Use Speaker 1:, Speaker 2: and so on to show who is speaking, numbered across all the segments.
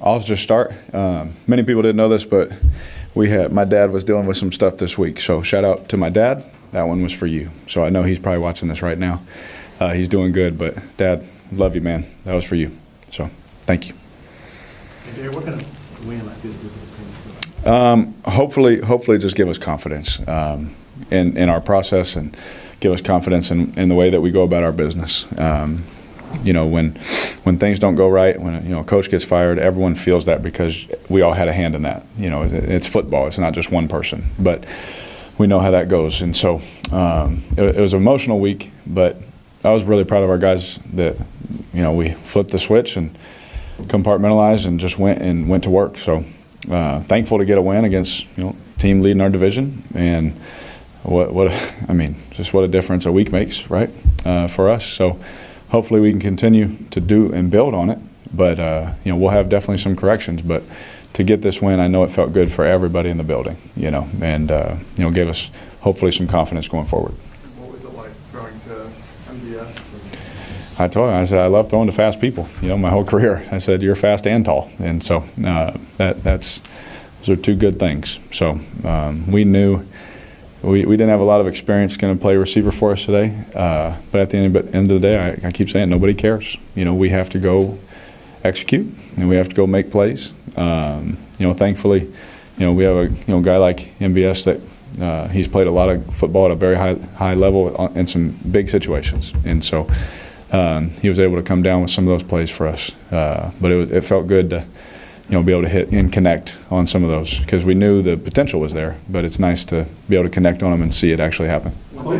Speaker 1: I'll just start. Many people didn't know this, but my dad was dealing with some stuff this week. So shout out to my dad. That one was for you. So I know he's probably watching this right now. He's doing good, but Dad, love you, man. That was for you. So thank you.
Speaker 2: Hey, Derek, what kind of win like this do for this team?
Speaker 1: Hopefully just give us confidence in our process and give us confidence in the way that we go about our business. When things don't go right, when a coach gets fired, everyone feels that because we all had a hand in that. It's football. It's not just one person, but we know how that goes. And so it was an emotional week, but I was really proud of our guys that we flipped the switch and compartmentalized and just went to work. So thankful to get a win against team leading our division, and what a difference a week makes, right, for us. So hopefully we can continue to do and build on it, but we'll have definitely some corrections. But to get this win, I know it felt good for everybody in the building, and gave us hopefully some confidence going forward.
Speaker 2: What was it like throwing to MVS?
Speaker 1: I told him, I said, I love throwing to fast people, my whole career. I said, you're fast and tall. And so those are two good things. So we knew we didn't have a lot of experience going to play receiver for us today. But at the end of the day, I keep saying nobody cares. We have to go execute and we have to go make plays. Thankfully, we have a guy like MVS that he's played a lot of football at a very high level in some big situations. And so he was able to come down with some of those plays for us. But it felt good to be able to hit and connect on some of those, because we knew the potential was there, but it's nice to be able to connect on them and see it actually happen.
Speaker 3: Both of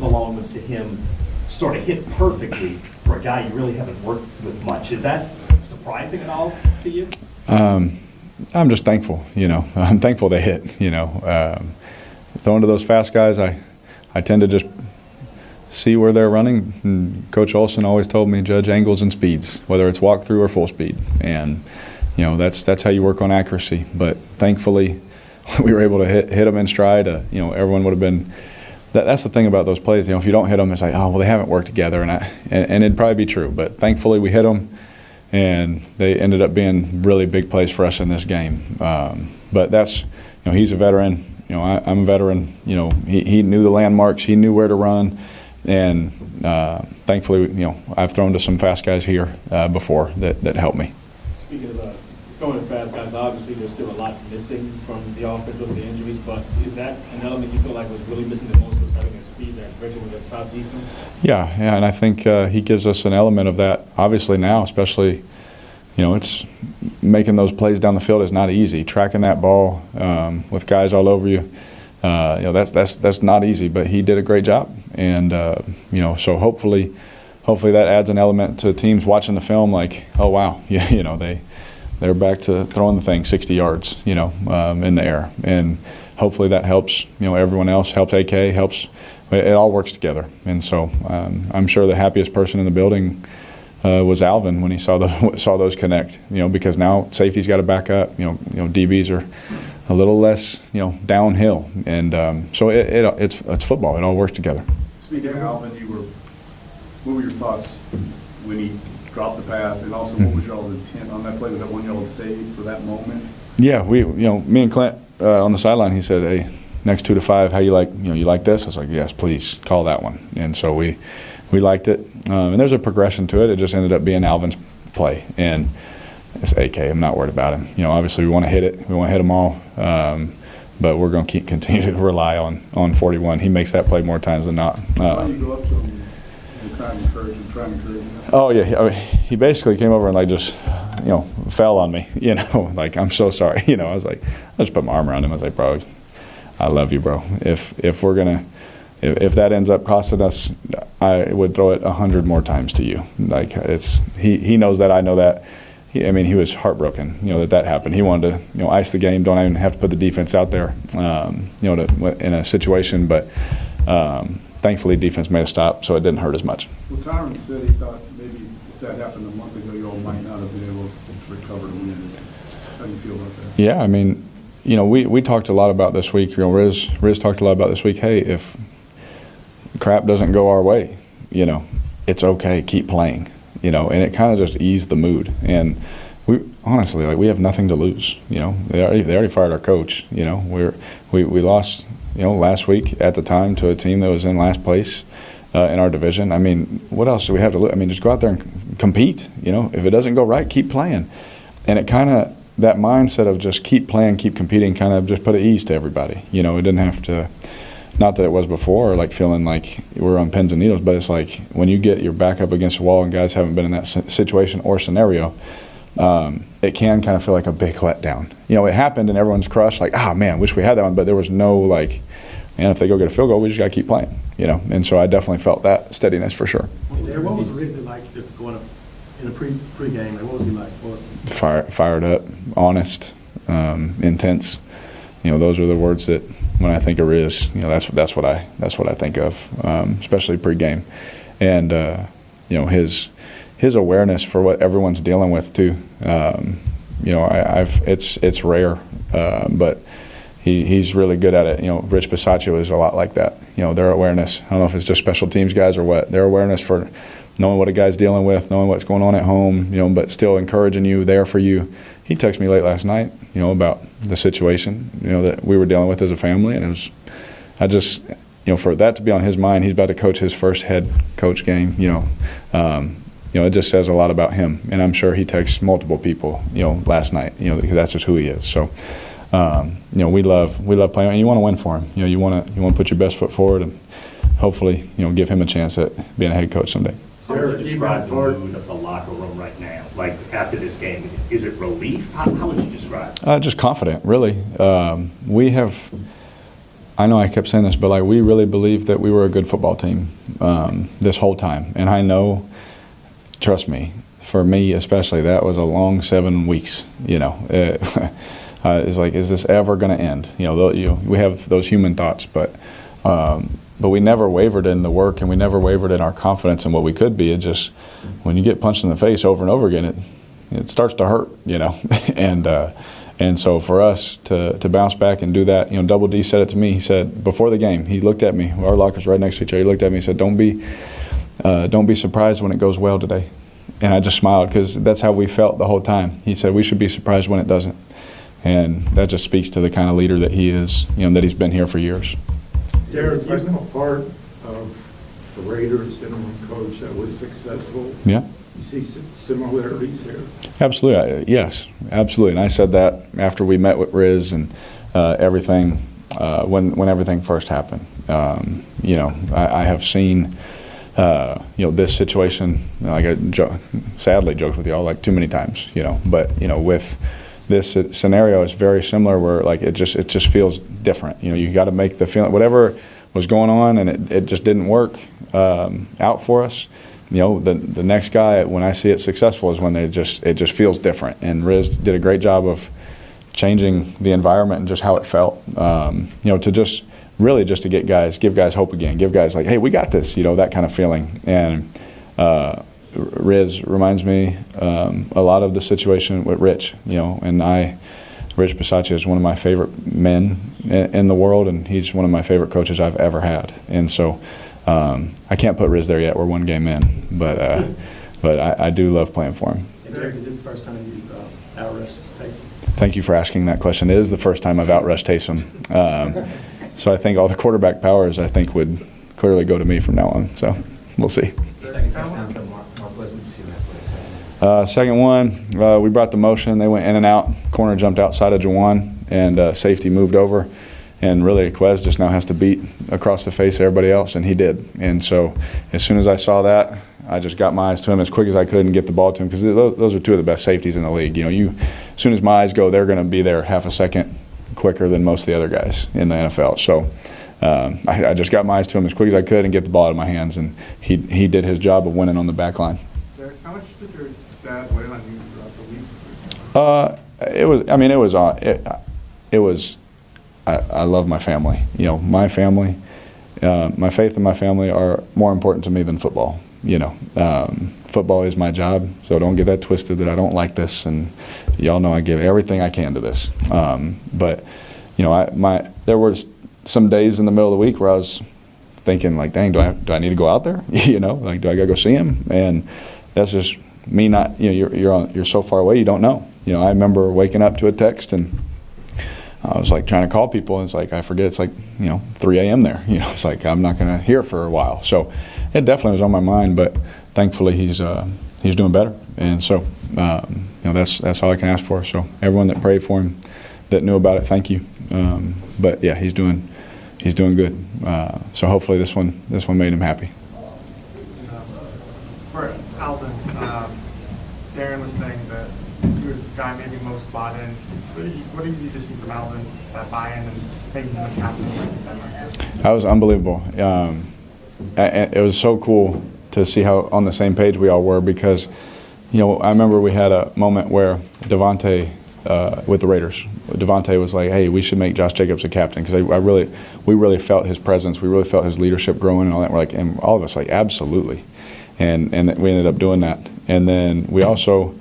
Speaker 3: the long ones to him sort of hit perfectly for a guy you really haven't worked with much. Is that surprising at all to you?
Speaker 1: I'm just thankful, I'm thankful they hit, throwing to those fast guys, I tend to just see where they're running. And Coach Olson always told me, judge angles and speeds, whether it's walk through or full speed. And, that's how you work on accuracy. But thankfully, we were able to hit them in stride. Everyone would have been that's the thing about those plays. If you don't hit them, it's like, oh, well, they haven't worked together. And it'd probably be true. But thankfully, we hit them, and they ended up being really big plays for us in this game. But that's, he's a veteran. I'm a veteran. He knew the landmarks. He knew where to run. And thankfully, I've thrown to some fast guys here before that helped me.
Speaker 4: Speaking of throwing to fast guys, obviously there's still a lot missing from the offense with the injuries, but is that an element you feel like was really missing the most, was having that speed, that breaking with the top defense? Yeah,
Speaker 1: and I think he gives us an element of that. Obviously now, especially, it's making those plays down the field is not easy. Tracking that ball with guys all over you. That's not easy, but he did a great job, and so hopefully that adds an element to teams watching the film, like, oh wow, they're back to throwing the thing 60 yards, in the air, and hopefully that helps, everyone else, helps AK, helps. It all works together, and so I'm sure the happiest person in the building was Alvin when he saw those connect, because now safety's got to back up, DBs are a little less, downhill, and so it's football. It all works together.
Speaker 5: Speaking of Alvin, what were your thoughts when he dropped the pass, and also what was y'all's intent on that play? Was that one y'all saved for that moment?
Speaker 1: Yeah, me and Clint on the sideline. He said, "Hey, next 2 to 5, how you like? You like this?" I was like, "Yes, please call that one." And so we liked it, and there's a progression to it. It just ended up being Alvin's play, and it's AK. I'm not worried about him. Obviously we want to hit it. We want to hit them all. But we're going to continue to rely on 41. He makes that play more times than not.
Speaker 5: So you go up to him and try and encourage him.
Speaker 1: Oh yeah, he basically came over and just, fell on me. Like, I'm so sorry. I was like, I just put my arm around him. I was like, bro, I love you, bro. If that ends up costing us, I would throw it 100 more times to you. Like, he knows that, I know that. He was heartbroken, that happened. He wanted to, ice the game. Don't even have to put the defense out there, in a situation. But thankfully, defense made a stop, so it didn't hurt as much.
Speaker 5: Well, Tyron said he thought maybe if that happened a month ago, you all might not have been able to recover to win. How do you feel about that?
Speaker 1: Yeah, we talked a lot about this week. Riz talked a lot about this week. Hey, if crap doesn't go our way, it's okay. Keep playing. you know, and it kind of just eased the mood. And we honestly, like, we have nothing to lose, you know. They already fired our coach, you know. We lost, you know, last week at the time to a team that was in last place in our division. I mean, what else do we have to lose? I mean, just go out there and compete, you know. If it doesn't go right, keep playing. And it kind of, that mindset of just keep playing, keep competing, kind of just put at ease to everybody. You know, it didn't have to, not that it was before, like feeling like we're on pins and needles, but it's like when you get your back up against the wall and guys haven't been in that situation or scenario, it can kind of feel like a big letdown. You know, it happened and everyone's crushed, like, ah, man, wish we had that one, but there was no, like, man, if they go get a field goal, we just got to keep playing, you know. And so I definitely felt that steadiness for sure.
Speaker 2: What was Rizzy like just going up in a pregame? Like, what was he like? What was he?
Speaker 1: Fired up, honest, intense. You know, those are the words that when I think of Riz, you know, that's what I think of, especially pregame, and you know, his awareness for what everyone's dealing with too. You know, it's rare, but he's really good at it. You know, Rich Bisaccio is a lot like that. You know, their awareness. I don't know if it's just special teams guys or what. Their awareness for knowing what a guy's dealing with, knowing what's going on at home, you know, but still encouraging you, there for you. He texted me late last night, you know, about the situation, you know, that we were dealing with as a family, and it was, you know, for that to be on his mind, he's about to coach his first head coach game, you know, it just says a lot about him, and I'm sure he texts multiple people, you know, last night, you know, because that's just who he is. So, you know, we love playing, and you want to win for him. You know, you want to put your best foot forward, and hopefully, you know, give him a chance at being a head coach someday.
Speaker 3: How would you describe the mood of the locker room right now? Like, after this game, is it relief? How would you describe it?
Speaker 1: Just confident, really. I know I kept saying this, but like, we really believed that we were a good football team this whole time. And I know, trust me, for me especially, that was a long 7 weeks, you know. It's like, is this ever going to end? You know, we have those human thoughts, but we never wavered in the work, and we never wavered in our confidence in what we could be. It just, when you get punched in the face over and over again, it starts to hurt, you know. And so for us to bounce back and do that, you know, Double D said it to me. He said before the game, he looked at me. Our locker's right next to each other. He looked at me. He said, "Don't be surprised when it goes well today." And I just smiled, because that's how we felt the whole time. He said we should be surprised when it doesn't, and that just speaks to the kind of leader that he is, you know, that he's been here for years.
Speaker 6: Derek, you've been a part of the Raiders interim coach that was successful.
Speaker 1: Yeah.
Speaker 6: You see similarities here?
Speaker 1: Absolutely. Yes, absolutely. And I said that after we met with Riz and everything, when everything first happened. You know, I have seen, you know, this situation, like I sadly joked with y'all like too many times, you know, but, you know, with this scenario is very similar, where like it just feels different. You know, you got to make the feeling, whatever was going on and it just didn't work out for us. You know, the next guy, when I see it successful, is when it just feels different. And Riz did a great job of changing the environment and just how it felt. You know, to just really just to give guys hope again, give guys like, hey, we got this. You know, that kind of feeling. And Riz reminds me a lot of the situation with Rich, you know, and Rich Bisaccio is one of my favorite men in the world, and he's one of my favorite coaches I've ever had. And so I can't put Riz there yet. We're one game in, but I do love playing for him.
Speaker 2: And Derek, is this the first time you've outrushed Taysom?
Speaker 1: Thank you for asking that question. It is the first time I've outrushed Taysom. So I think all the quarterback powers, I think, would clearly go to me from now on. So we'll see.
Speaker 7: Second touchdown to Mark West. What did you see in that play?
Speaker 1: Second one, we brought the motion. They went in and out. Corner jumped outside of Jawan, and safety moved over. And really, Quez just now has to beat across the face of everybody else, and he did. And so as soon as I saw that, I just got my eyes to him as quick as I could and get the ball to him, because those are two of the best safeties in the league. You know, as soon as my eyes go, they're going to be there half a second quicker than most of the other guys in the NFL. So I just got my eyes to him as quick as I could and get the ball out of my hands, and he did his job of winning on the back line.
Speaker 6: Derek, how much did your dad weigh on you throughout
Speaker 1: the week? I love my family. You know, my family, my faith and my family are more important to me than football. You know, football is my job, so don't get that twisted that I don't like this. And y'all know I give everything I can to this. But you know, there were some days in the middle of the week where I was thinking like, dang, do I need to go out there? You know, like, do I gotta go see him? And that's just me not, you're so far away, you don't know. I remember waking up to a text, and I was like trying to call people, and it's like I forget it's like 3 a.m. there. It's like I'm not going to hear for a while. So it definitely was on my mind, but thankfully he's doing better, and so that's all I can ask for. So everyone that prayed for him, that knew about it, thank you. But yeah, he's doing good. So hopefully this one made him happy.
Speaker 8: For Alvin, Darren was saying that he was the guy maybe most bought in. What did you just see from Alvin, that buy-in and making him a captain?
Speaker 1: That was unbelievable. It was so cool to see how on the same page we all were, because I remember we had a moment where Devontae with the Raiders, Devontae was like, hey, we should make Josh Jacobs a captain, because we really felt his presence, we really felt his leadership growing and all that. We're like, and all of us like, absolutely, and we ended up doing that. And then we also,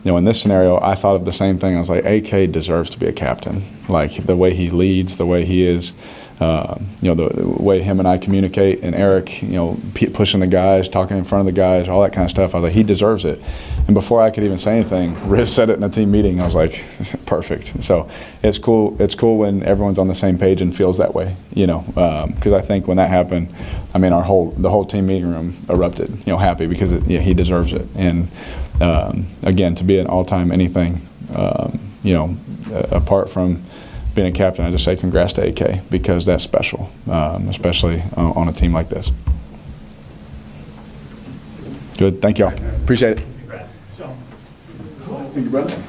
Speaker 1: in this scenario, I thought of the same thing. I was like, AK deserves to be a captain. Like the way he leads, the way he is, the way him and I communicate, and Eric, pushing the guys, talking in front of the guys, all that kind of stuff. I was like, he deserves it. And before I could even say anything, Riz said it in the team meeting. I was like, perfect. So it's cool. It's cool when everyone's on the same page and feels that way. Because I think when that happened, I mean, the whole team meeting room erupted. Happy because he deserves it. And again, to be an all-time anything, apart from being a captain, I just say congrats to AK, because that's special, especially on a team like this. Good. Thank y'all. Appreciate it.
Speaker 3: Congrats.
Speaker 5: Thank you, brother.